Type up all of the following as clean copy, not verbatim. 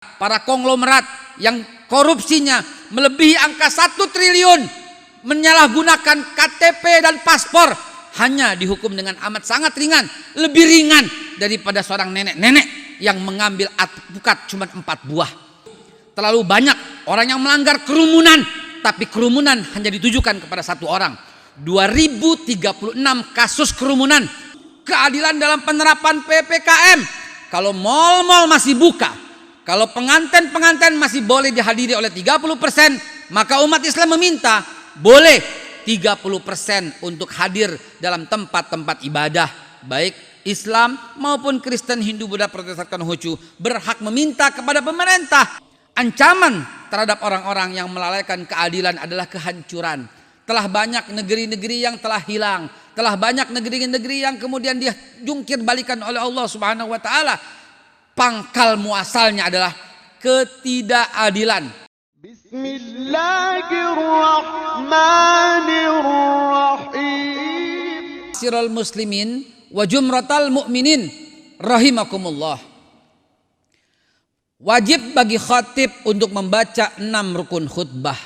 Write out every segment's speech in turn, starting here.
para konglomerat yang korupsinya melebihi angka 1 triliun, menyalahgunakan KTP dan paspor, hanya dihukum dengan amat sangat ringan, lebih ringan daripada seorang nenek-nenek yang mengambil alpukat cuma 4 buah. Terlalu banyak orang yang melanggar kerumunan, tapi kerumunan hanya ditujukan kepada satu orang. 2036 kasus kerumunan. Keadilan dalam penerapan PPKM. Kalau mal-mal masih buka, kalau pengantin-pengantin masih boleh dihadiri oleh 30%, maka umat Islam meminta boleh 30% untuk hadir dalam tempat-tempat ibadah, baik Islam maupun Kristen, Hindu, Buddha, Protestan, Konghucu berhak meminta kepada pemerintah. Ancaman terhadap orang-orang yang melalaikan keadilan adalah kehancuran. Telah banyak negeri-negeri yang telah hilang, telah banyak negeri-negeri yang kemudian dijungkir balikan oleh Allah Subhanahu wa taala. Pangkal muasalnya adalah ketidakadilan. Bismillahirrahmanirrahim. Sirul muslimin wa jumratal mu'minin rahimakumullah. Wajib bagi khatib untuk membaca 6 rukun khutbah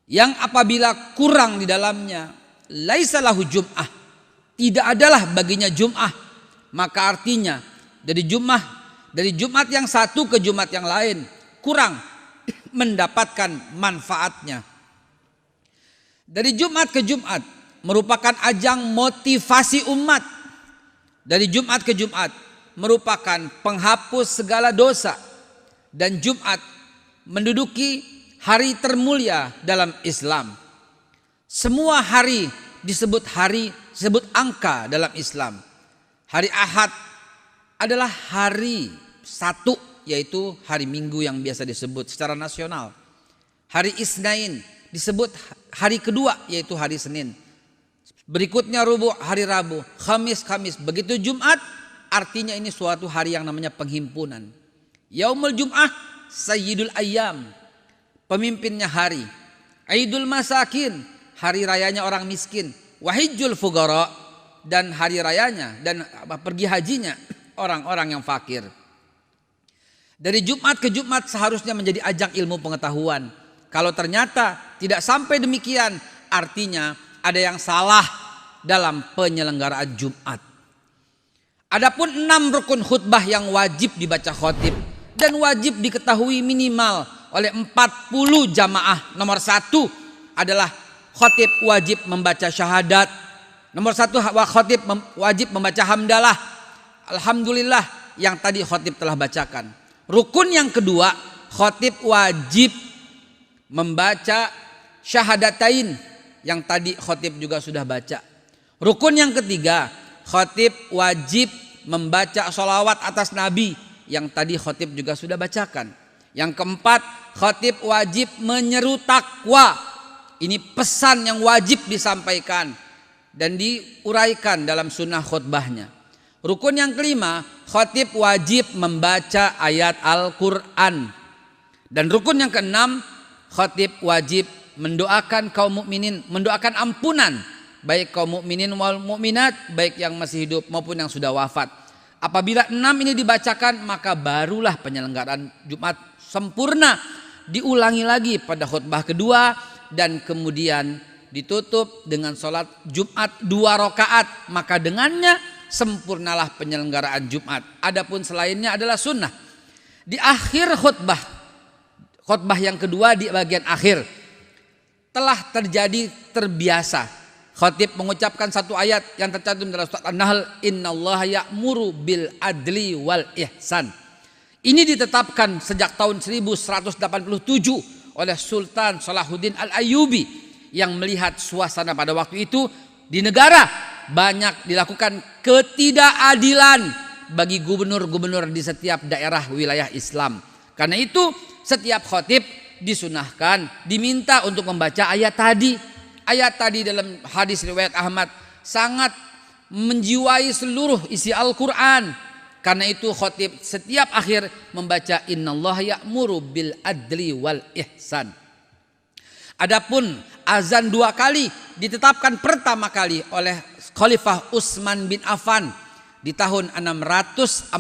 yang apabila kurang di dalamnya laisa lahu jum'ah, tidak adalah baginya jum'ah, maka artinya dari Jumat yang satu ke Jumat yang lain kurang mendapatkan manfaatnya. Dari Jumat ke Jumat merupakan ajang motivasi umat. Dari Jumat ke Jumat merupakan penghapus segala dosa. Dan Jumat menduduki hari termulia dalam Islam. Semua hari disebut angka dalam Islam. Hari Ahad adalah hari satu, yaitu hari Minggu yang biasa disebut secara nasional. Hari Isnain disebut hari kedua, yaitu hari Senin. Berikutnya Rubu, hari Rabu, Khamis. Begitu Jumat, artinya ini suatu hari yang namanya penghimpunan. Yaumul Jum'ah Sayyidul Ayyam, pemimpinnya hari. Aidul Masakin, hari rayanya orang miskin. Wahijjul Fuqara, dan hari rayanya dan pergi hajinya orang-orang yang fakir. Dari Jumat ke Jumat seharusnya menjadi ajang ilmu pengetahuan. Kalau ternyata tidak sampai demikian, artinya ada yang salah dalam penyelenggaraan Jumat. Adapun 6 rukun khutbah yang wajib dibaca khatib dan wajib diketahui minimal oleh 40 jamaah. Nomor 1 adalah khatib wajib membaca syahadat. Nomor 1 khatib wajib membaca hamdalah, alhamdulillah yang tadi khatib telah bacakan. Rukun yang kedua, khatib wajib membaca syahadatain yang tadi khatib juga sudah baca. Rukun yang ketiga, khatib wajib membaca sholawat atas Nabi yang tadi khatib juga sudah bacakan. Yang keempat, khatib wajib menyeru takwa. Ini pesan yang wajib disampaikan dan diuraikan dalam sunnah khutbahnya. Rukun yang kelima, khatib wajib membaca ayat Al-Quran. Dan rukun yang keenam, khatib wajib mendoakan kaum mukminin, mendoakan ampunan baik kaum mukminin wal mukminat, baik yang masih hidup maupun yang sudah wafat. Apabila 6 ini dibacakan, maka barulah penyelenggaraan Jumat sempurna. Diulangi lagi pada khutbah kedua dan kemudian ditutup dengan sholat Jumat 2 rakaat, maka dengannya sempurnalah penyelenggaraan Jumat. Adapun selainnya adalah sunnah. Di akhir khutbah yang kedua di bagian akhir telah terjadi terbiasa khatib mengucapkan satu ayat yang tercantum dalam surat An-Nahl, innallaha ya'muru bil adli wal ihsan. Ini ditetapkan sejak tahun 1187 oleh Sultan Salahuddin Al-Ayyubi yang melihat suasana pada waktu itu di negara banyak dilakukan ketidakadilan bagi gubernur-gubernur di setiap daerah wilayah Islam. Karena itu setiap khatib disunahkan, diminta untuk membaca ayat tadi. Ayat tadi dalam hadis riwayat Ahmad sangat menjiwai seluruh isi Al-Quran. Karena itu khatib setiap akhir membaca innallaha ya'muru bil adli wal ihsan. Adapun azan 2 kali ditetapkan pertama kali oleh Khalifah Utsman bin Affan di tahun 646.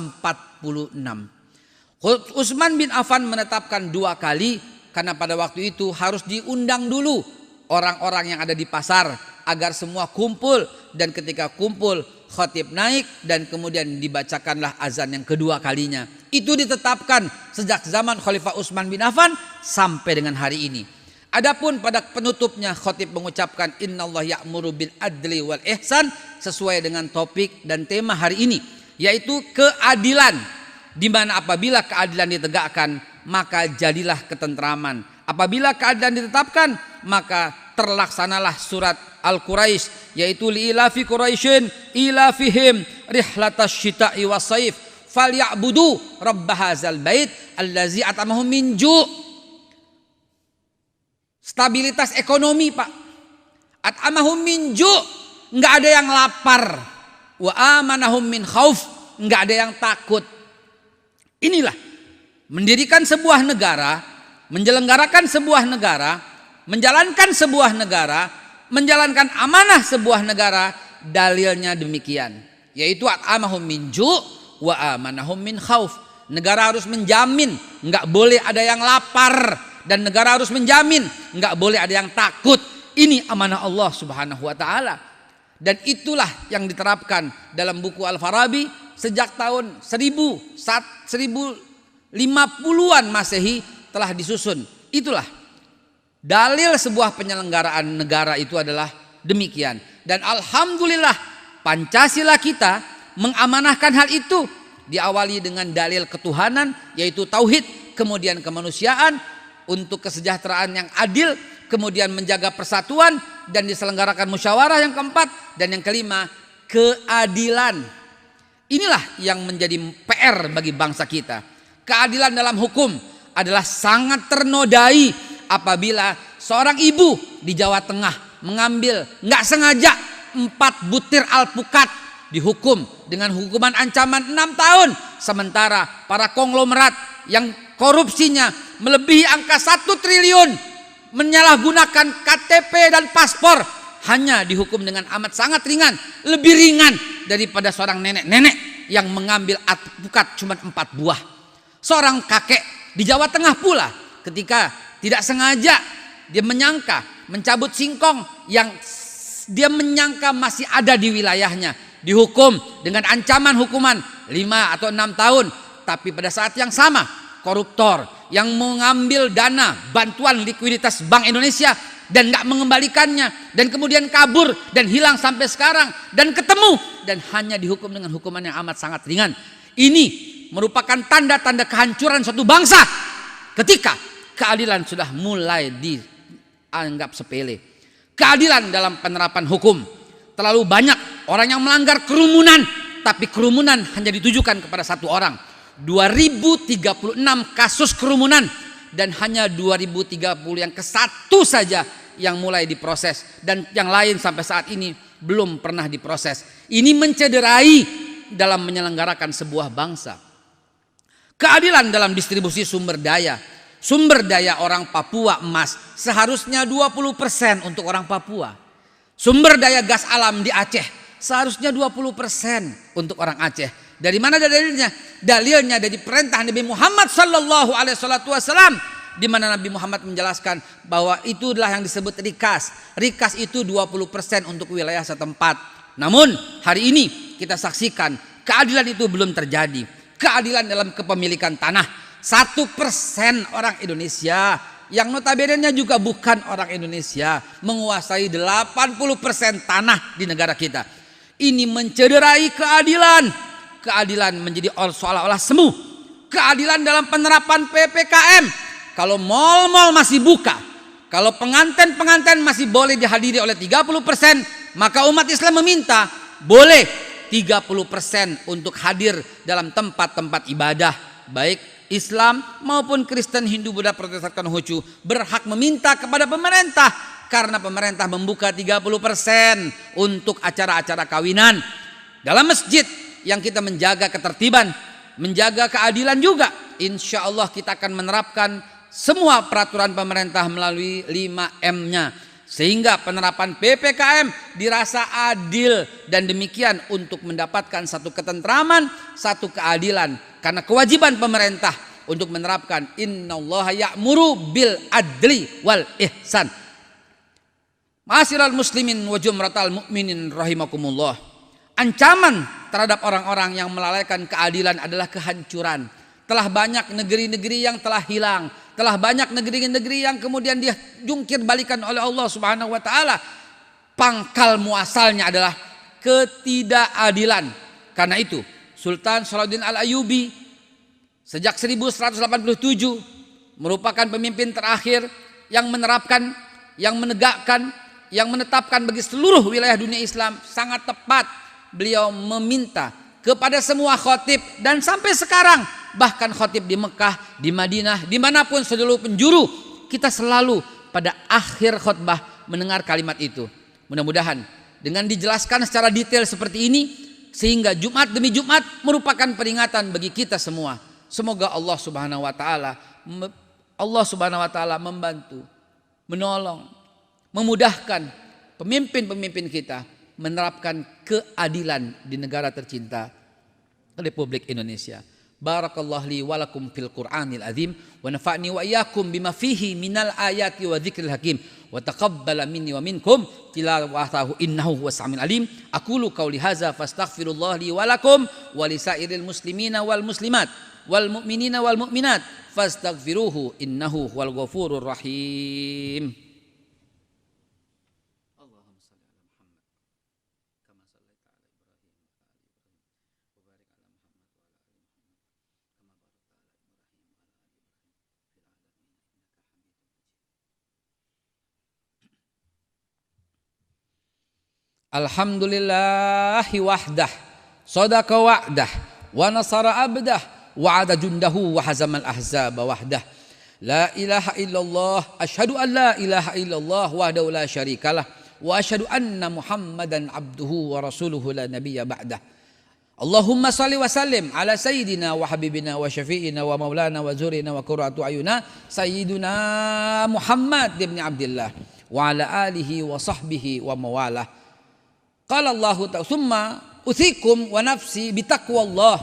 Utsman bin Affan menetapkan 2 kali karena pada waktu itu harus diundang dulu orang-orang yang ada di pasar agar semua kumpul, dan ketika kumpul khatib naik dan kemudian dibacakanlah azan yang kedua kalinya. Itu ditetapkan sejak zaman Khalifah Utsman bin Affan sampai dengan hari ini. Adapun pada penutupnya khatib mengucapkan innallaha ya'muru bil adli wal ihsan sesuai dengan topik dan tema hari ini, yaitu keadilan, di mana apabila keadilan ditegakkan maka jadilah ketentraman. Apabila keadilan ditetapkan maka terlaksanalah surat Al-Quraisy, yaitu liilafi Quraisyin ilafihim rihlatas syita'i was-saif falyabudu rabb hadzal bait allazi at'amahum min ju'. Stabilitas ekonomi, Pak. At'amahum min ju', enggak ada yang lapar. Wa amanahum min khauf, enggak ada yang takut. Inilah mendirikan sebuah negara, menyelenggarakan sebuah negara, menjalankan sebuah negara, menjalankan amanah sebuah negara, dalilnya demikian, yaitu at'amahum min ju' wa amanahum min khauf. Negara harus menjamin enggak boleh ada yang lapar, dan negara harus menjamin enggak boleh ada yang takut. Ini amanah Allah Subhanahu wa taala. Dan itulah yang diterapkan dalam buku Al-Farabi sejak tahun 1050-an Masehi telah disusun. Itulah dalil sebuah penyelenggaraan negara itu adalah demikian. Dan alhamdulillah Pancasila kita mengamanahkan hal itu, diawali dengan dalil ketuhanan yaitu tauhid, kemudian kemanusiaan untuk kesejahteraan yang adil, kemudian menjaga persatuan dan diselenggarakan musyawarah yang keempat, dan yang kelima keadilan. Inilah yang menjadi PR bagi bangsa kita. Keadilan dalam hukum adalah sangat ternodai apabila seorang ibu di Jawa Tengah mengambil nggak sengaja 4 butir alpukat, dihukum dengan hukuman ancaman 6 tahun. Sementara para konglomerat yang korupsinya melebihi angka 1 triliun menyalahgunakan KTP dan paspor hanya dihukum dengan amat sangat ringan, lebih ringan daripada seorang nenek-nenek yang mengambil alpukat cuma 4 buah. Seorang kakek di Jawa Tengah pula ketika tidak sengaja dia menyangka mencabut singkong yang dia menyangka masih ada di wilayahnya, dihukum dengan ancaman hukuman 5 atau 6 tahun. Tapi pada saat yang sama koruptor yang mengambil dana bantuan likuiditas Bank Indonesia dan nggak mengembalikannya, dan kemudian kabur dan hilang sampai sekarang, dan ketemu dan hanya dihukum dengan hukuman yang amat sangat ringan. Ini merupakan tanda-tanda kehancuran suatu bangsa ketika keadilan sudah mulai dianggap sepele. Keadilan dalam penerapan hukum, terlalu banyak orang yang melanggar kerumunan, tapi kerumunan hanya ditujukan kepada satu orang. 2036 kasus kerumunan, dan hanya 2030 yang ke-1 saja yang mulai diproses, dan yang lain sampai saat ini belum pernah diproses. Ini mencederai dalam menyelenggarakan sebuah bangsa. Keadilan dalam distribusi sumber daya. Sumber daya orang Papua emas seharusnya 20% untuk orang Papua. Sumber daya gas alam di Aceh seharusnya 20% untuk orang Aceh. Dari mana dalilnya? Dalilnya dari perintah Nabi Muhammad sallallahu alaihi wasallam, di mana Nabi Muhammad menjelaskan bahwa itu adalah yang disebut rikas. Rikas itu 20% untuk wilayah setempat. Namun hari ini kita saksikan keadilan itu belum terjadi. Keadilan dalam kepemilikan tanah, 1% orang Indonesia yang notabene juga bukan orang Indonesia menguasai 80% tanah di negara kita. Ini mencederai keadilan. Keadilan menjadi seolah-olah semu. Keadilan dalam penerapan PPKM. Kalau mal-mal masih buka, kalau pengantin-pengantin masih boleh dihadiri oleh 30%, maka umat Islam meminta boleh 30% untuk hadir dalam tempat-tempat ibadah, baik Islam maupun Kristen, Hindu, Buddha, Protestan, Konghucu berhak meminta kepada pemerintah, karena pemerintah membuka 30% untuk acara-acara kawinan. Dalam masjid yang kita menjaga ketertiban, menjaga keadilan juga, insya Allah kita akan menerapkan semua peraturan pemerintah melalui 5M-nya, sehingga penerapan PPKM dirasa adil, dan demikian untuk mendapatkan satu ketentraman, satu keadilan. Karena kewajiban pemerintah untuk menerapkan innallaha ya'muru bil adli wal ihsan. Ma'asyiral muslimin wa jumratal mu'minin rahimakumullah. Ancaman terhadap orang-orang yang melalaikan keadilan adalah kehancuran. Telah banyak negeri-negeri yang telah hilang, telah banyak negeri-negeri yang kemudian dijungkir balikan oleh Allah Subhanahu wa taala. Pangkal muasalnya adalah ketidakadilan. Karena itu Sultan Salahuddin Al-Ayyubi sejak 1187 merupakan pemimpin terakhir yang menerapkan, yang menegakkan, yang menetapkan bagi seluruh wilayah dunia Islam. Sangat tepat beliau meminta kepada semua khotib, dan sampai sekarang bahkan khotib di Mekah, di Madinah, dimanapun seluruh penjuru, kita selalu pada akhir khutbah mendengar kalimat itu. Mudah-mudahan dengan dijelaskan secara detail seperti ini, sehingga Jumat demi Jumat merupakan peringatan bagi kita semua. Semoga Allah Subhanahu wa taala membantu, menolong, memudahkan pemimpin-pemimpin kita menerapkan keadilan di negara tercinta Republik Indonesia. Barakallahu li wa lakum fil Qur'anil azim wa nafa'ni wa iyyakum bima fihi minal ayati wa dzikril hakim wa taqabbala minni wa minkum tilawatahu innahu huwas samiul alim. Aqulu qauli hadza fastaghfirullah li wa lakum wa lisairil muslimina wal muslimat wal mu'minina wal mu'minat fastaghfiruhu innahu huwal ghafurur rahim. Alhamdulillahi wahdah, sadaqa wa'dah, wa nasara abdah, wa'ada jundahu wa hazamal ahzaba wahdah. La ilaha illallah, asyhadu an la ilaha illallah wahdahu la syarikalah, wa asyhadu anna Muhammadan abduhu wa rasuluhu la nabiyya ba'dah. Allahumma salli wa sallim ala sayyidina wa habibina wa syafi'ina wa maulana wa zurina wa qurratu ayuna sayyiduna Muhammad ibn Abdillah wa ala alihi wa sahbihi wa mawalah. Qala Allahu ta'ala summa uthikum wa nafsi bitaqwallah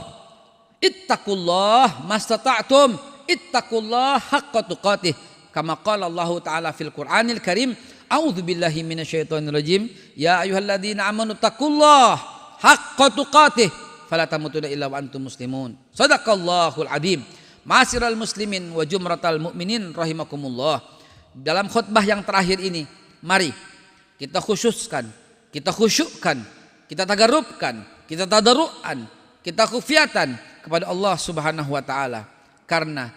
ittaqullah mastata'tum ittaqullah haqqa tuqatih kama qala Allahu ta'ala fil Qur'anil Karim a'udzu billahi minasyaitonir rajim ya ayyuhalladzina amanu taqullah haqqa tuqatih fala tamutunna illa wa antum muslimun. Shadaqallahul azim. Ma'asyiral muslimin wa jumratal mu'minin rahimakumullah. Dalam khutbah yang terakhir ini, mari kita khususkan, kita khusyukkan, kita tagarrubkan, kita tadarruan, kita khufiatan kepada Allah Subhanahu wa taala. Karena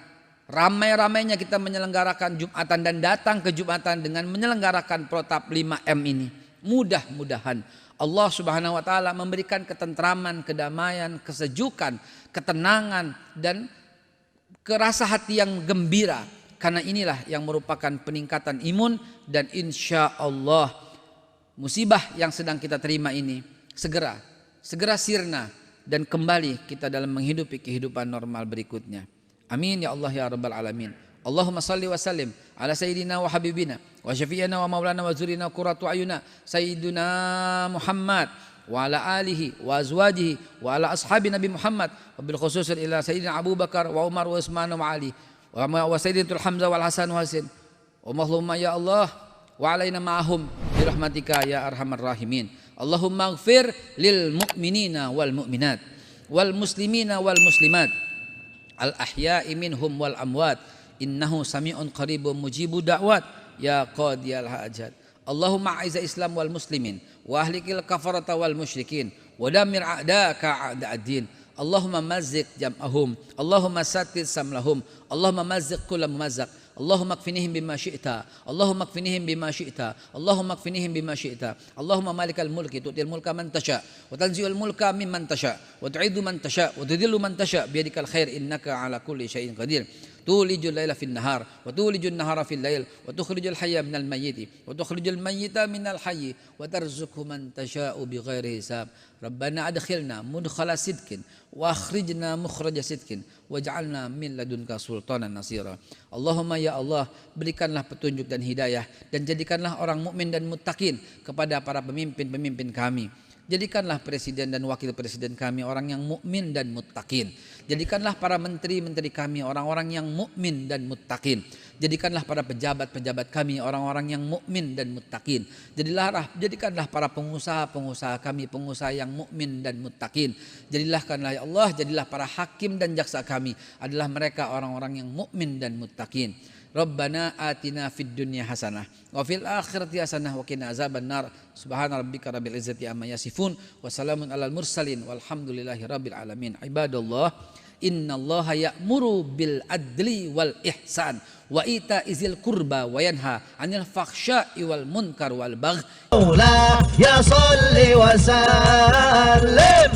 ramai-ramainya kita menyelenggarakan Jumatan dan datang ke Jumatan dengan menyelenggarakan protap 5M ini. Mudah-mudahan Allah Subhanahu wa taala memberikan ketentraman, kedamaian, kesejukan, ketenangan dan kerasa hati yang gembira. Karena inilah yang merupakan peningkatan imun, dan insya Allah musibah yang sedang kita terima ini segera sirna dan kembali kita dalam menghidupi kehidupan normal berikutnya. Amin ya Allah ya rabbal alamin. Allahumma salli wa sallim ala sayyidina wa habibina wa syafi'ina wa maulana wa zurina qurratu ayuna sayyiduna Muhammad wa ala alihi wa azwajihi wa ala ashabi Nabi Muhammad wa bil khusus ila sayyidina Abu Bakar wa Umar wa Utsman wa Ali wa sayyidina Hamzah wal Hasan wa Husain. Allahumma ya Allah wa alaina ma'ahum bi rahmatika ya arhamar rahimin. Allahumma ighfir lil mu'minina wal mu'minat wal muslimina wal muslimat al ahya'i minhum wal amwat innahu sami'un qaribun mujibu da'wat ya qadiyal hajat. Allahumma a'izz islam wal muslimin wa ahlikil kafarata wal musyrikin wa damir a'daka a'da'ad-din. Allahumma mazziq jam'ahum, Allahumma satit samlahum, Allahumma mazziq kulla mumazzaq. Allahumma kfinihim bima syi'ta, Allahumma kfinihim bima syi'ta, Allahumma kfinihim bima syi'ta. Allahumma malikal mulki tu'til mulka man tasha wa tanzi'ul mulka mimman tasha wa tu'idzu man tasha wa tudhillu man tasha biyadikal khair innaka ala kulli syai'in qadir. Tulijul laila fil nahar wa tulijul nahara fil lail wa tukhrijul hayya minal mayyiti wa tukhrijul mayyita minal hayyi wa tarzuqu man tasha'u bighairi hisab. Rabbana adkhilna mudkhala sidqin wa akhrijna mukhraja sidqin waj'alna min ladunka sultanan nasira. Allahumma ya Allah, berikanlah petunjuk dan hidayah dan jadikanlah orang mukmin dan muttaqin kepada para pemimpin-pemimpin kami. Jadikanlah presiden dan wakil presiden kami orang yang mukmin dan muttaqin. Jadikanlah para menteri-menteri kami orang-orang yang mukmin dan muttaqin. Jadikanlah para pejabat-pejabat kami orang-orang yang mukmin dan muttaqin. Jadikanlah para pengusaha-pengusaha kami pengusaha yang mukmin dan muttaqin. Jadilah ya Allah, jadilah para hakim dan jaksa kami adalah mereka orang-orang yang mukmin dan muttaqin. Rabbana atina fid dunya hasanah wa fil akhirati hasanah wa qina azabannar. Subhana rabbika rabbil izzati amma yasifun wa salamun alal mursalin walhamdulillahi rabbil alamin. Ibadallah, innallaha ya'muru bil adli wal ihsan wa ita'izil qurba wa yanha 'anil fakhsya'i wal munkar wal baghi. Ya salli wa sallim